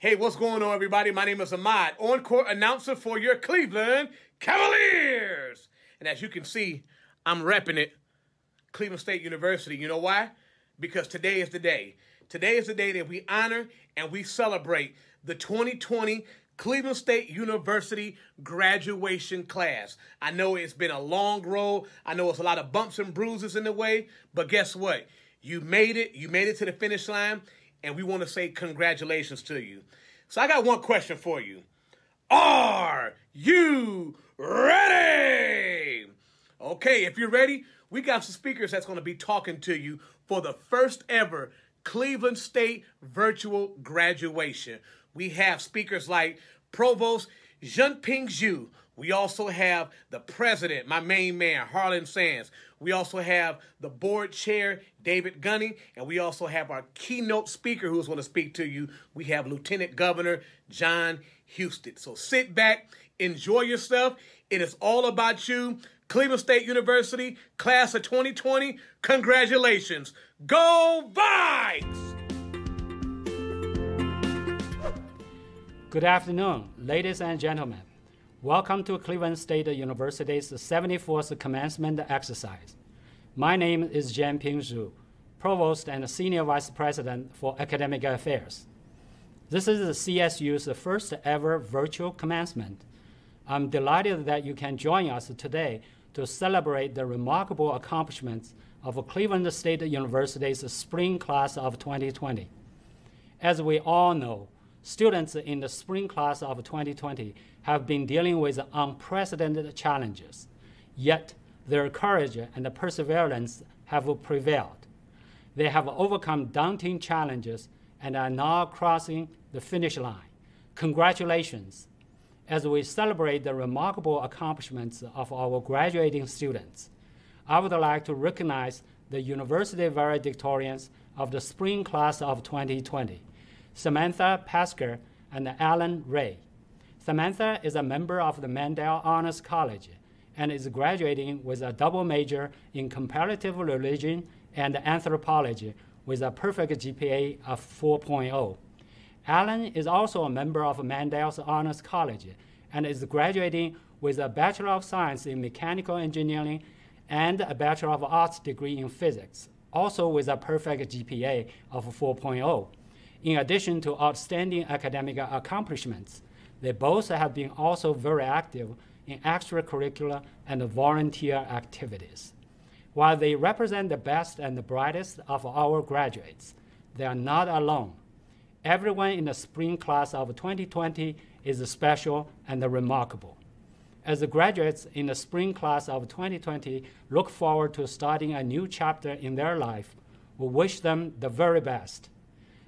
Hey, what's going on, everybody? My name is Ahmad, on-court announcer for your Cleveland Cavaliers. And as you can see, I'm repping it, Cleveland State University. You know why? Because today is the day. Today is the day that we honor and we celebrate the 2020 Cleveland State University graduation class. I know it's been a long road. I know it's a lot of bumps and bruises in the way, but guess what? You made it. You made it to the finish line. And we want to say congratulations to you. So I got one question for you. Are you ready? Okay, if you're ready, we got some speakers that's going to be talking to you for the first ever Cleveland State virtual graduation. We have speakers like Provost Junping Zhu. We also have the president, my main man, Harlan Sands. We also have the board chair, David Gunning, and we also have our keynote speaker who's going to speak to you. We have Lieutenant Governor John Houston. So sit back, enjoy yourself. It is all about you. Cleveland State University, class of 2020, congratulations. Go Vikes! Good afternoon, ladies and gentlemen. Welcome to Cleveland State University's 74th commencement exercise. My name is Junping Zhu, Provost and Senior Vice President for Academic Affairs. This is the CSU's first ever virtual commencement. I'm delighted that you can join us today to celebrate the remarkable accomplishments of Cleveland State University's spring class of 2020. As we all know, students in the spring class of 2020 have been dealing with unprecedented challenges, yet their courage and perseverance have prevailed. They have overcome daunting challenges and are now crossing the finish line. Congratulations! As we celebrate the remarkable accomplishments of our graduating students, I would like to recognize the university valedictorians of the spring class of 2020, Samantha Pasker and Alan Ray. Samantha is a member of the Mandel Honors College and is graduating with a double major in comparative religion and anthropology with a perfect GPA of 4.0. Alan is also a member of Mandel's Honors College and is graduating with a Bachelor of Science in Mechanical Engineering and a Bachelor of Arts degree in Physics, also with a perfect GPA of 4.0. In addition to outstanding academic accomplishments, they both have been also very active in extracurricular and volunteer activities. While they represent the best and the brightest of our graduates, they are not alone. Everyone in the spring class of 2020 is special and remarkable. As the graduates in the spring class of 2020 look forward to starting a new chapter in their life, we wish them the very best.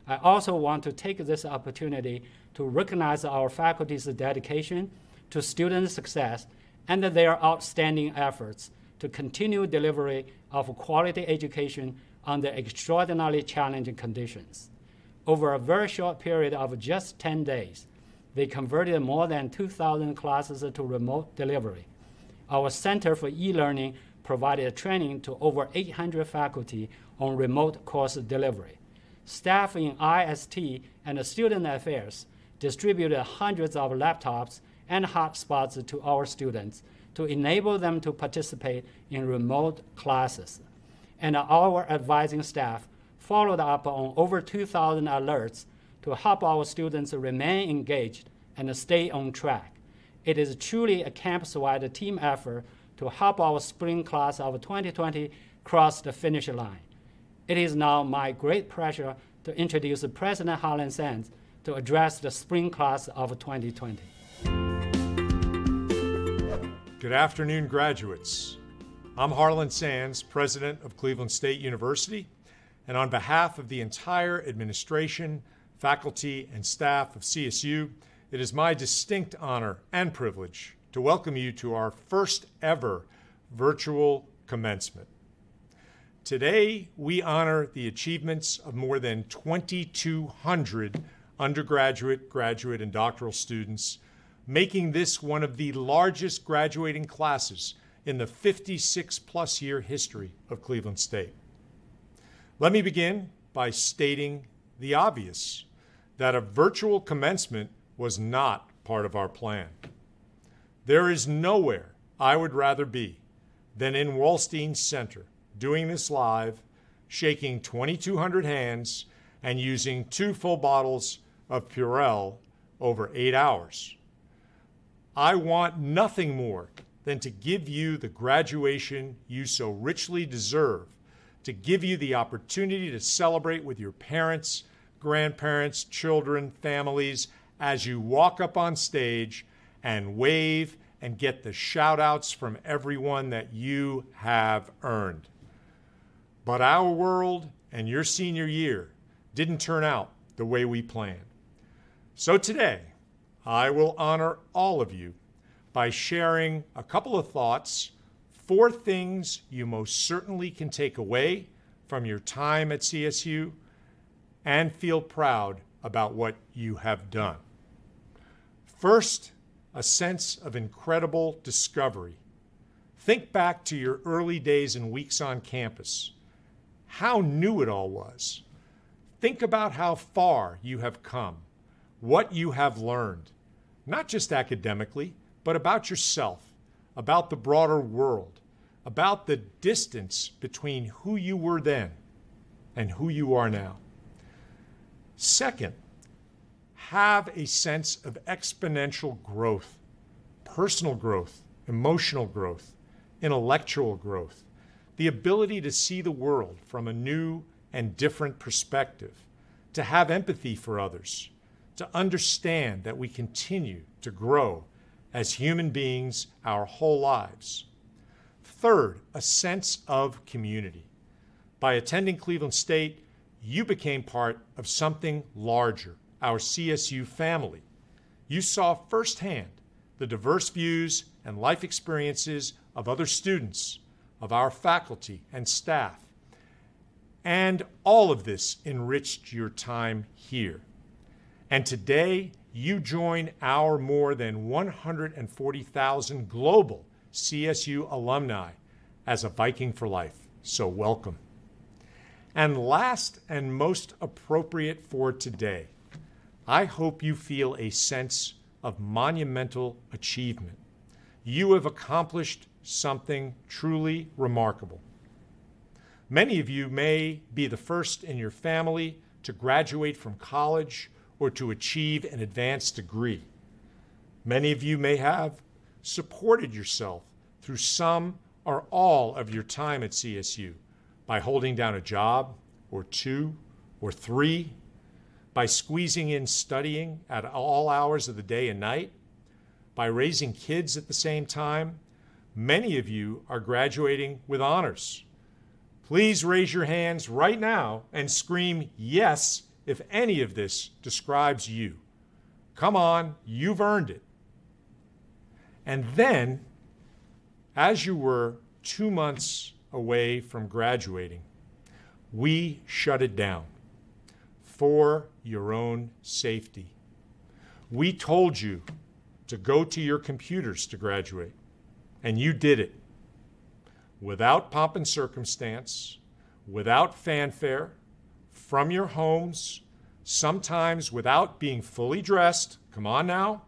I also want to take this opportunity to recognize our faculty's dedication to student success and their outstanding efforts to continue delivery of quality education under extraordinarily challenging conditions. Over a very short period of just 10 days, they converted more than 2,000 classes to remote delivery. Our Center for E-Learning provided training to over 800 faculty on remote course delivery. Staff in IST and student affairs distributed hundreds of laptops and hotspots to our students to enable them to participate in remote classes. And our advising staff followed up on over 2,000 alerts to help our students remain engaged and stay on track. It is truly a campus-wide team effort to help our spring class of 2020 cross the finish line. It is now my great pleasure to introduce President Harlan Sands to address the spring class of 2020. Good afternoon, graduates. I'm Harlan Sands, President of Cleveland State University, and on behalf of the entire administration, faculty, and staff of CSU, it is my distinct honor and privilege to welcome you to our first ever virtual commencement. Today, we honor the achievements of more than 2,200 undergraduate, graduate, and doctoral students, making this one of the largest graduating classes in the 56-plus year history of Cleveland State. Let me begin by stating the obvious, that a virtual commencement was not part of our plan. There is nowhere I would rather be than in Wallstein Center, doing this live, shaking 2,200 hands, and using 2 full bottles of Purell over 8 hours. I want nothing more than to give you the graduation you so richly deserve, to give you the opportunity to celebrate with your parents, grandparents, children, families, as you walk up on stage and wave and get the shout outs from everyone that you have earned. But our world and your senior year didn't turn out the way we planned. So today, I will honor all of you by sharing a couple of thoughts, 4 things you most certainly can take away from your time at CSU and feel proud about what you have done. First, a sense of incredible discovery. Think back to your early days and weeks on campus, how new it all was. Think about how far you have come, what you have learned, not just academically, but about yourself, about the broader world, about the distance between who you were then and who you are now. Second, have a sense of exponential growth, personal growth, emotional growth, intellectual growth, the ability to see the world from a new and different perspective, to have empathy for others, to understand that we continue to grow as human beings our whole lives. Third, a sense of community. By attending Cleveland State, you became part of something larger, our CSU family. You saw firsthand the diverse views and life experiences of other students, of our faculty and staff. And all of this enriched your time here. And today, you join our more than 140,000 global CSU alumni as a Viking for life. So welcome. And last and most appropriate for today, I hope you feel a sense of monumental achievement. You have accomplished something truly remarkable. Many of you may be the first in your family to graduate from college or to achieve an advanced degree. Many of you may have supported yourself through some or all of your time at CSU by holding down a job or 2 or 3, by squeezing in studying at all hours of the day and night, by raising kids at the same time. Many of you are graduating with honors. Please raise your hands right now and scream yes if any of this describes you. Come on, you've earned it. And then, as you were 2 months away from graduating, we shut it down for your own safety. We told you to go to your computers to graduate, and you did it without pomp and circumstance, without fanfare, from your homes, sometimes without being fully dressed. Come on now,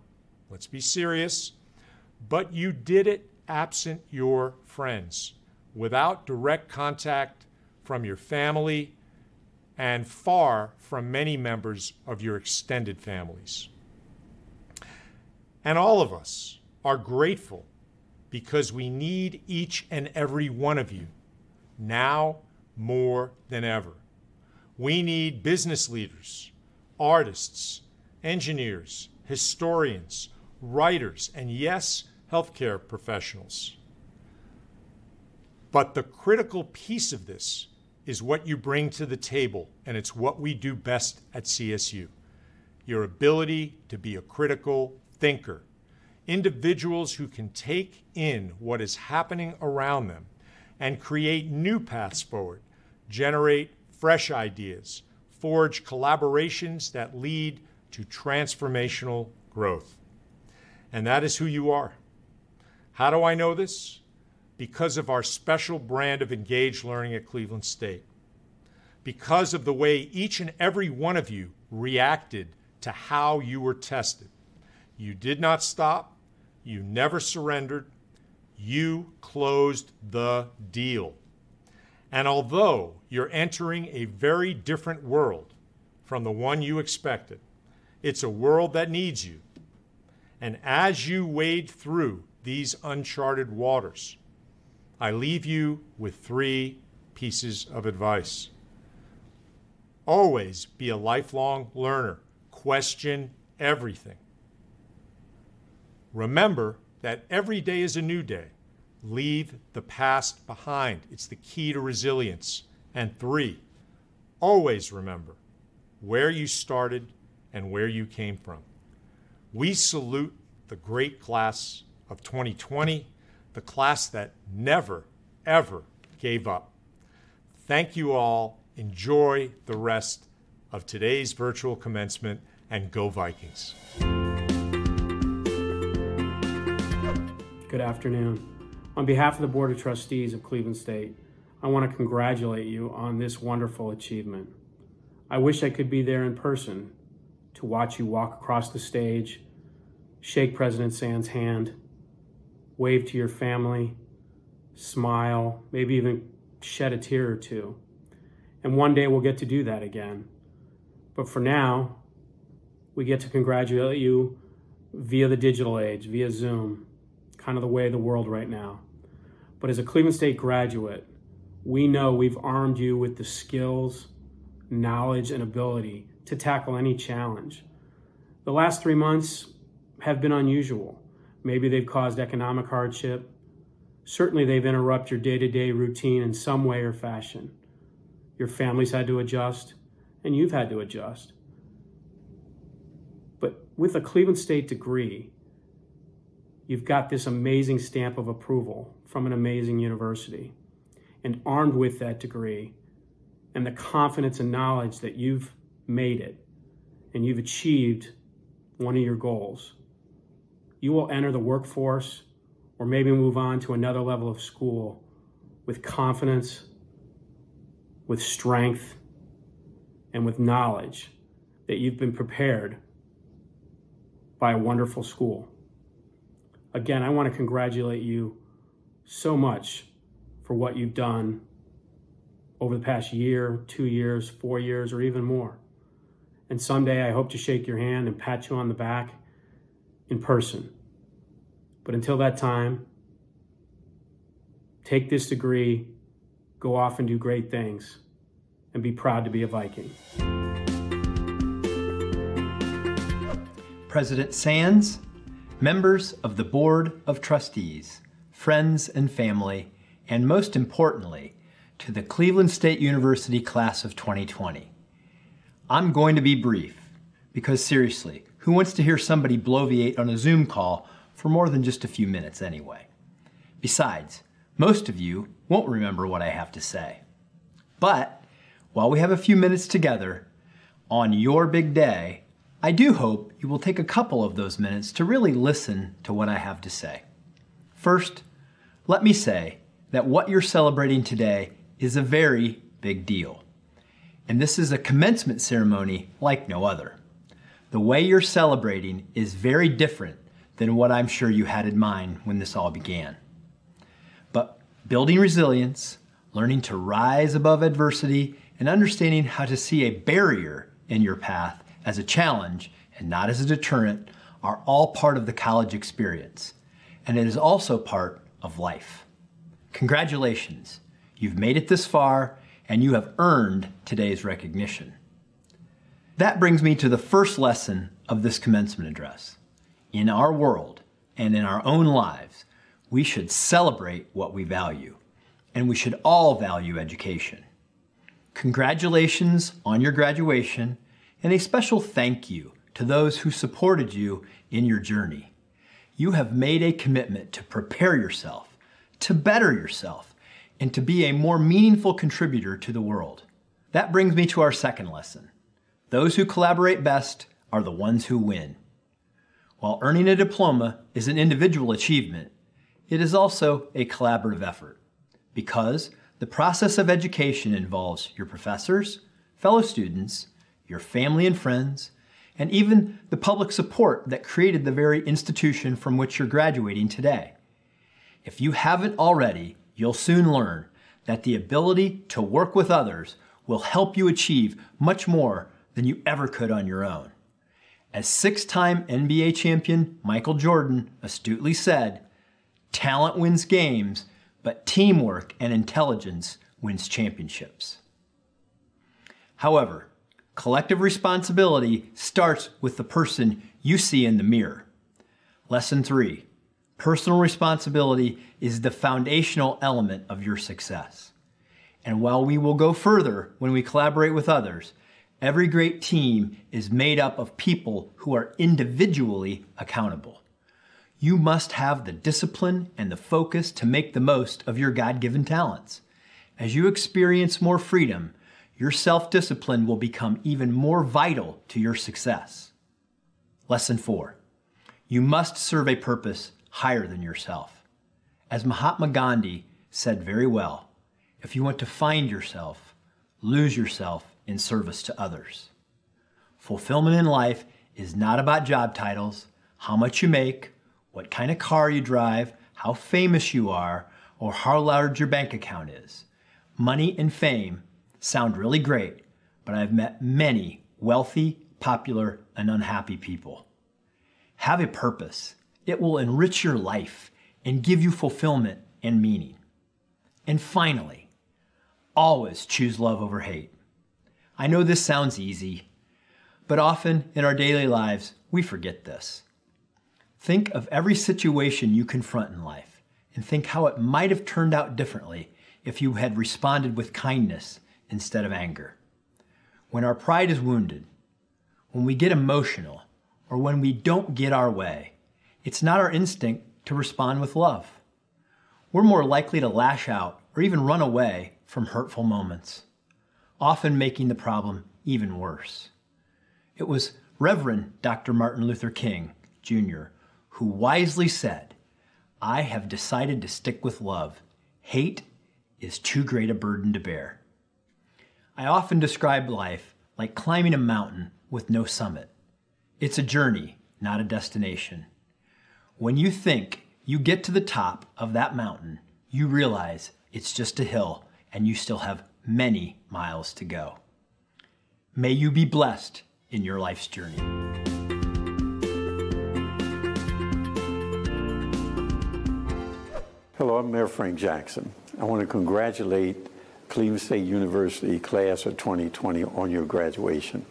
let's be serious. But you did it absent your friends, without direct contact from your family, and far from many members of your extended families. And all of us are grateful because we need each and every one of you now more than ever. We need business leaders, artists, engineers, historians, writers, and yes, healthcare professionals. But the critical piece of this is what you bring to the table, and it's what we do best at CSU. Your ability to be a critical thinker, individuals who can take in what is happening around them and create new paths forward, generate fresh ideas, forge collaborations that lead to transformational growth. And that is who you are. How do I know this? Because of our special brand of engaged learning at Cleveland State. Because of the way each and every one of you reacted to how you were tested. You did not stop. You never surrendered. You closed the deal. And although you're entering a very different world from the one you expected, it's a world that needs you. And as you wade through these uncharted waters, I leave you with 3 pieces of advice. Always be a lifelong learner. Question everything. Remember that every day is a new day. Leave the past behind. It's the key to resilience. And 3, always remember where you started and where you came from. We salute the great class of 2020, the class that never, ever gave up. Thank you all. Enjoy the rest of today's virtual commencement, and go Vikings. Good afternoon. On behalf of the Board of Trustees of Cleveland State, I want to congratulate you on this wonderful achievement. I wish I could be there in person to watch you walk across the stage, shake President Sands' hand, wave to your family, smile, maybe even shed a tear or two. And one day we'll get to do that again. But for now, we get to congratulate you via the digital age, via Zoom, kind of the way of the world right now. But as a Cleveland State graduate, we know we've armed you with the skills, knowledge, and ability to tackle any challenge. The last 3 months have been unusual. Maybe they've caused economic hardship. Certainly they've interrupted your day-to-day routine in some way or fashion. Your family's had to adjust, and you've had to adjust. But with a Cleveland State degree, you've got this amazing stamp of approval from an amazing university. And armed with that degree and the confidence and knowledge that you've made it and you've achieved one of your goals, you will enter the workforce or maybe move on to another level of school with confidence, with strength, and with knowledge that you've been prepared by a wonderful school. Again, I want to congratulate you so much for what you've done over the past year, 2 years, 4 years, or even more. And someday I hope to shake your hand and pat you on the back in person. But until that time, take this degree, go off and do great things, and be proud to be a Viking. President Sands, members of the Board of Trustees, friends and family, and most importantly, to the Cleveland State University class of 2020. I'm going to be brief, because seriously, who wants to hear somebody bloviate on a Zoom call for more than just a few minutes anyway? Besides, most of you won't remember what I have to say. But while we have a few minutes together, on your big day, I do hope you will take a couple of those minutes to really listen to what I have to say. First, let me say that what you're celebrating today is a very big deal. And this is a commencement ceremony like no other. The way you're celebrating is very different than what I'm sure you had in mind when this all began. But building resilience, learning to rise above adversity, and understanding how to see a barrier in your path as a challenge and not as a deterrent are all part of the college experience. And it is also part of life. Congratulations, you've made it this far and you have earned today's recognition. That brings me to the first lesson of this commencement address. In our world and in our own lives, we should celebrate what we value, and we should all value education. Congratulations on your graduation, and a special thank you to those who supported you in your journey. You have made a commitment to prepare yourself, to better yourself, and to be a more meaningful contributor to the world. That brings me to our second lesson. Those who collaborate best are the ones who win. While earning a diploma is an individual achievement, it is also a collaborative effort, because the process of education involves your professors, fellow students, your family and friends, and even the public support that created the very institution from which you're graduating today. If you haven't already, you'll soon learn that the ability to work with others will help you achieve much more than you ever could on your own. As six-time NBA champion Michael Jordan astutely said, "Talent wins games, but teamwork and intelligence wins championships." However, collective responsibility starts with the person you see in the mirror. Lesson 3. Personal responsibility is the foundational element of your success. And while we will go further when we collaborate with others, every great team is made up of people who are individually accountable. You must have the discipline and the focus to make the most of your God-given talents. As you experience more freedom, your self-discipline will become even more vital to your success. Lesson 4. You must serve a purpose higher than yourself. As Mahatma Gandhi said very well, if you want to find yourself, lose yourself in service to others. Fulfillment in life is not about job titles, how much you make, what kind of car you drive, how famous you are, or how large your bank account is. Money and fame sound really great, but I've met many wealthy, popular, and unhappy people. Have a purpose. It will enrich your life and give you fulfillment and meaning. And finally, always choose love over hate. I know this sounds easy, but often in our daily lives, we forget this. Think of every situation you confront in life and think how it might have turned out differently if you had responded with kindness instead of anger. When our pride is wounded, when we get emotional, or when we don't get our way, it's not our instinct to respond with love. We're more likely to lash out or even run away from hurtful moments, often making the problem even worse. It was Reverend Dr. Martin Luther King, Jr., who wisely said, "I have decided to stick with love. Hate is too great a burden to bear." I often describe life like climbing a mountain with no summit. It's a journey, not a destination. When you think you get to the top of that mountain, you realize it's just a hill and you still have many miles to go. May you be blessed in your life's journey. Hello, I'm Mayor Frank Jackson. I want to congratulate Cleveland State University class of 2020 on your graduation.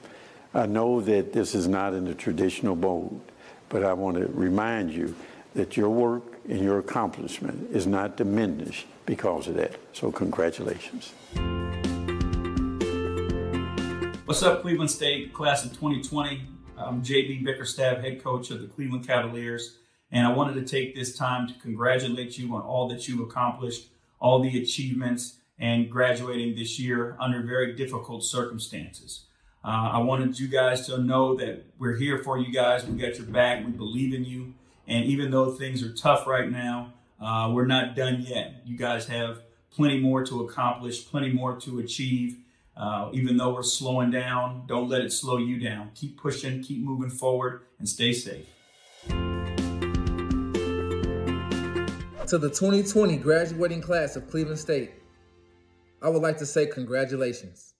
I know that this is not in the traditional mode, but I want to remind you that your work and your accomplishment is not diminished because of that. So congratulations. What's up, Cleveland State class of 2020? I'm JB Bickerstaff, head coach of the Cleveland Cavaliers, and I wanted to take this time to congratulate you on all that you've accomplished, all the achievements, and graduating this year under very difficult circumstances. I wanted you guys to know that we're here for you guys. We got your back. We believe in you. And even though things are tough right now, we're not done yet. You guys have plenty more to accomplish, plenty more to achieve. Even though we're slowing down, don't let it slow you down. Keep pushing, keep moving forward, and stay safe. To the 2020 graduating class of Cleveland State, I would like to say congratulations.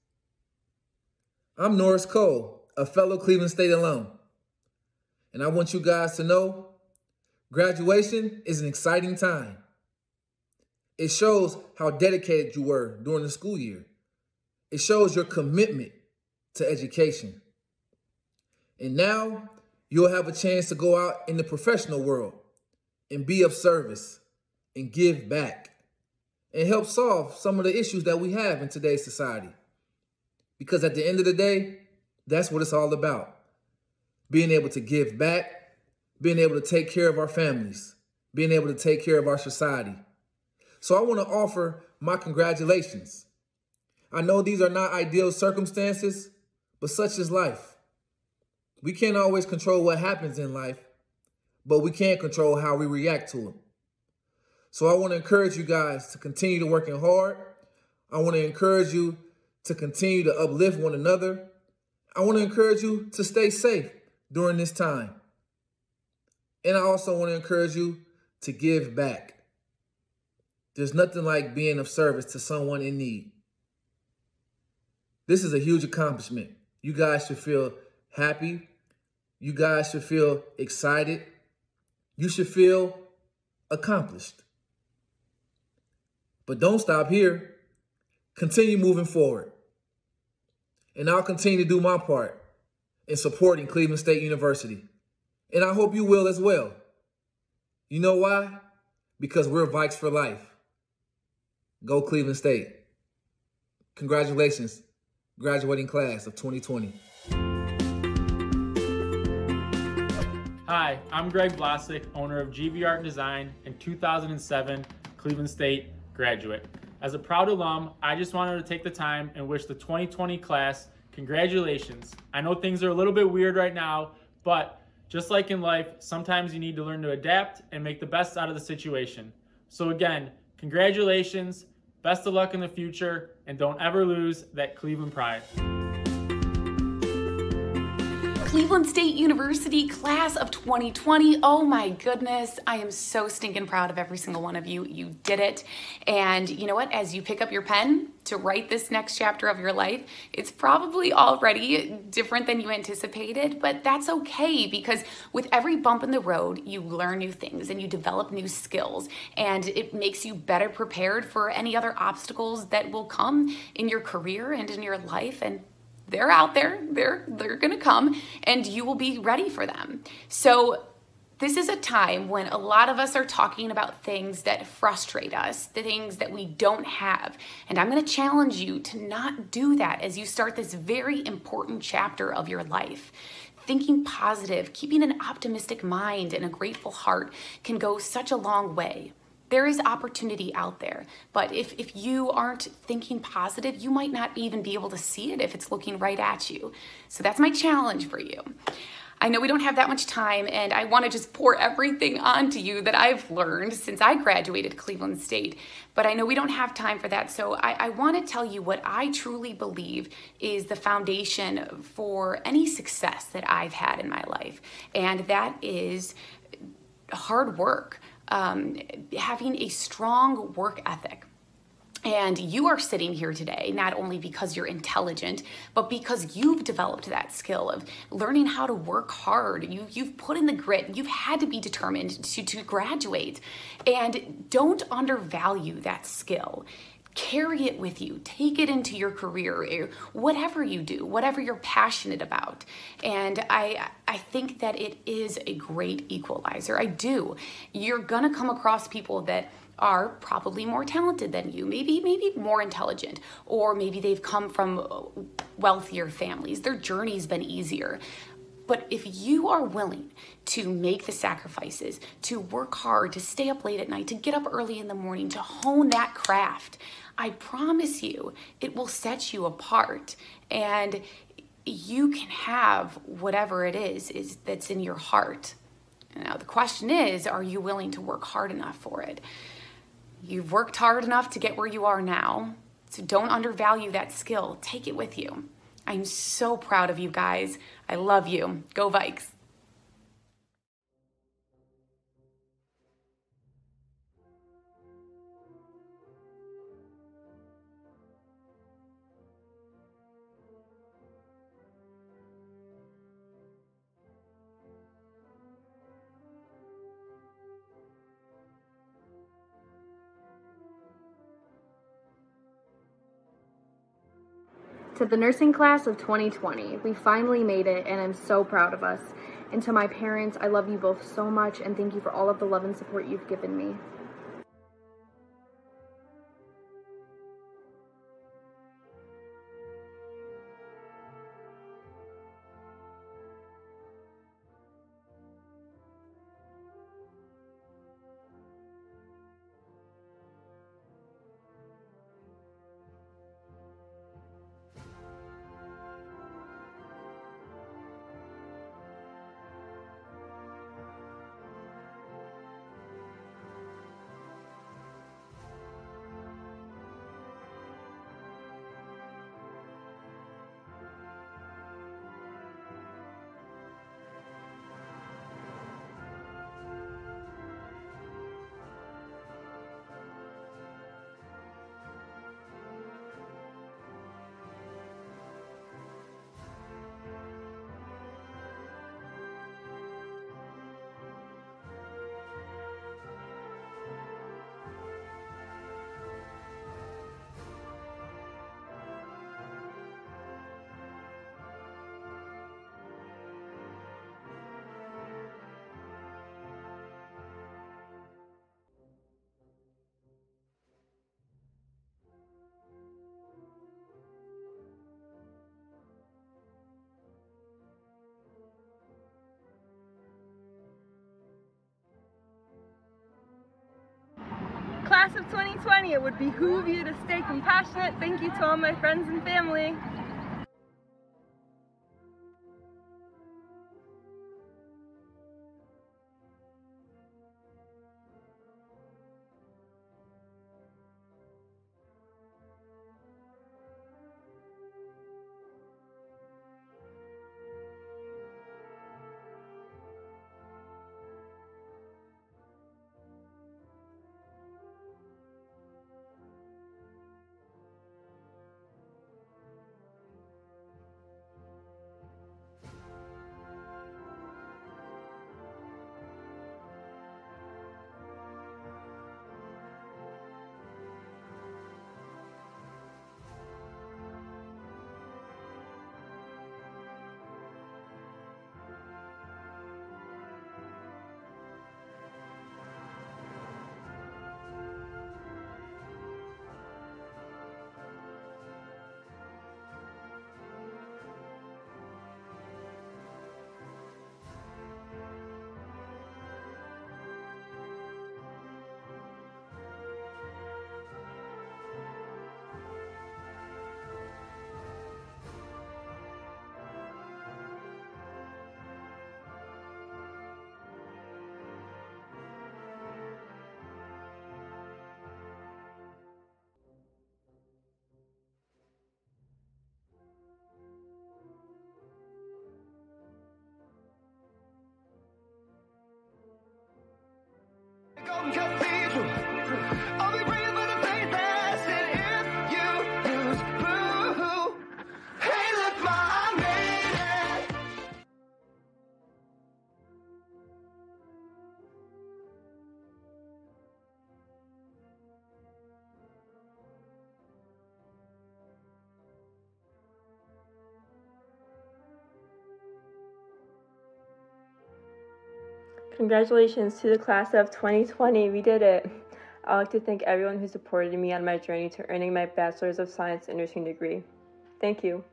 I'm Norris Cole, a fellow Cleveland State alum, and I want you guys to know graduation is an exciting time. It shows how dedicated you were during the school year. It shows your commitment to education. And now you'll have a chance to go out in the professional world and be of service and give back and help solve some of the issues that we have in today's society. Because at the end of the day, that's what it's all about. Being able to give back, being able to take care of our families, being able to take care of our society. So I want to offer my congratulations. I know these are not ideal circumstances, but such is life. We can't always control what happens in life, but we can control how we react to it. So I want to encourage you guys to continue to working hard. I want to encourage you to continue to uplift one another. I want to encourage you to stay safe during this time. And I also want to encourage you to give back. There's nothing like being of service to someone in need. This is a huge accomplishment. You guys should feel happy. You guys should feel excited. You should feel accomplished. But don't stop here. Continue moving forward. And I'll continue to do my part in supporting Cleveland State University. And I hope you will as well. You know why? Because we're Vikes for life. Go Cleveland State. Congratulations, graduating class of 2020. Hi, I'm Greg Vlasic, owner of GV Art Design and 2007 Cleveland State graduate. As a proud alum, I just wanted to take the time and wish the 2020 class congratulations. I know things are a little bit weird right now, but just like in life, sometimes you need to learn to adapt and make the best out of the situation. So again, congratulations, best of luck in the future, and don't ever lose that Cleveland pride. Cleveland State University class of 2020. Oh my goodness, I am so stinking proud of every single one of you. You did it. And you know what? As you pick up your pen to write this next chapter of your life, it's probably already different than you anticipated, but that's okay, because with every bump in the road, you learn new things and you develop new skills, and it makes you better prepared for any other obstacles that will come in your career and in your life. And they're out there, they're gonna come, and you will be ready for them. So this is a time when a lot of us are talking about things that frustrate us, the things that we don't have. And I'm gonna challenge you to not do that as you start this very important chapter of your life. Thinking positive, keeping an optimistic mind and a grateful heart can go such a long way. There is opportunity out there, but if you aren't thinking positive, you might not even be able to see it if it's looking right at you. So that's my challenge for you. I know we don't have that much time, and I want to just pour everything onto you that I've learned since I graduated Cleveland State, but I know we don't have time for that. So I want to tell you what I truly believe is the foundation for any success that I've had in my life, and that is hard work. Having a strong work ethic. And you are sitting here today not only because you're intelligent, but because you've developed that skill of learning how to work hard. You've put in the grit. You've had to be determined to graduate. And don't undervalue that skill. Carry it with you. Take it into your career, whatever you do, whatever you're passionate about. And I think that it is a great equalizer. I do. You're gonna come across people that are probably more talented than you, maybe more intelligent, or maybe they've come from wealthier families. Their journey's been easier. But if you are willing to make the sacrifices, to work hard, to stay up late at night, to get up early in the morning, to hone that craft, I promise you it will set you apart, and you can have whatever it is that's in your heart. Now the question is, are you willing to work hard enough for it? You've worked hard enough to get where you are now, so don't undervalue that skill. Take it with you. I'm so proud of you guys. I love you. Go Vikes. To the nursing class of 2020, we finally made it, and I'm so proud of us. And to my parents, I love you both so much, and thank you for all of the love and support you've given me. class of 2020. It would behoove you to stay compassionate. Thank you to all my friends and family. Congratulations to the class of 2020. We did it. I'd like to thank everyone who supported me on my journey to earning my Bachelor's of Science in Nursing degree. Thank you.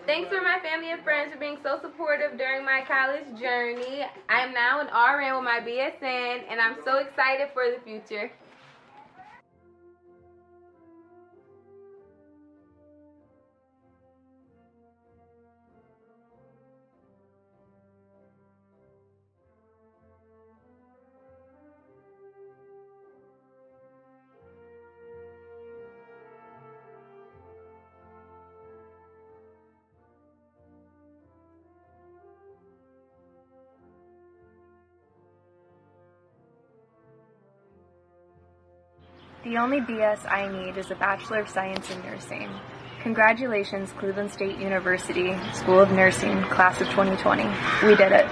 Thanks for my family and friends for being so supportive during my college journey. I'm now an RN with my BSN, and I'm so excited for the future. The only BS I need is a Bachelor of Science in Nursing. Congratulations, Cleveland State University, School of Nursing, Class of 2020. We did it.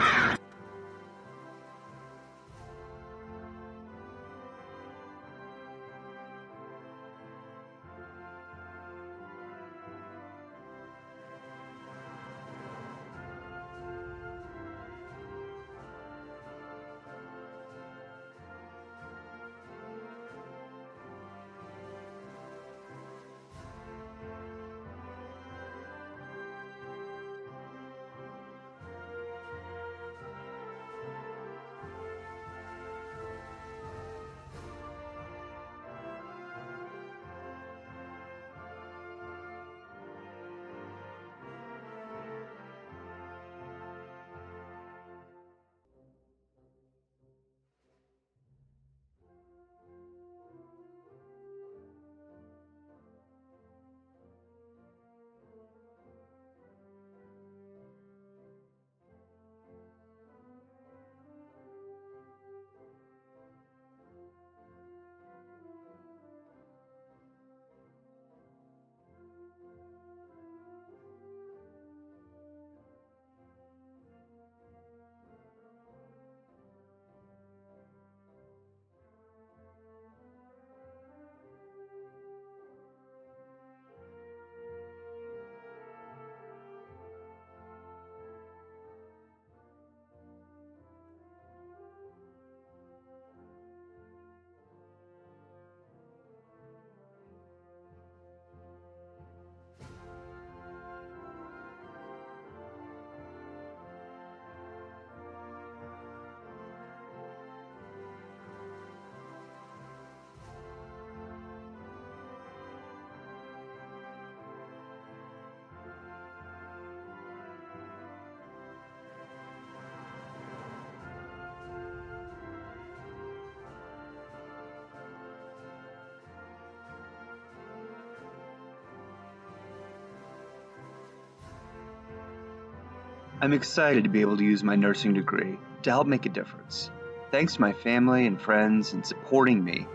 I'm excited to be able to use my nursing degree to help make a difference. Thanks to my family and friends in supporting me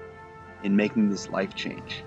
in making this life change.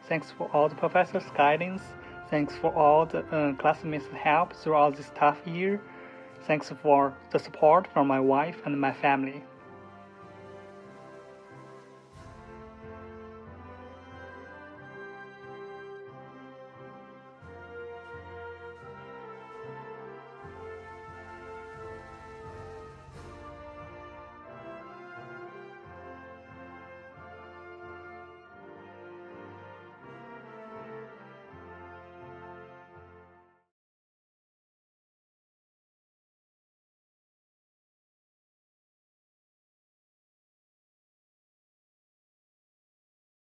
Thanks for all the professors' guidance. Thanks for all the classmates' help throughout this tough year. Thanks for the support from my wife and my family.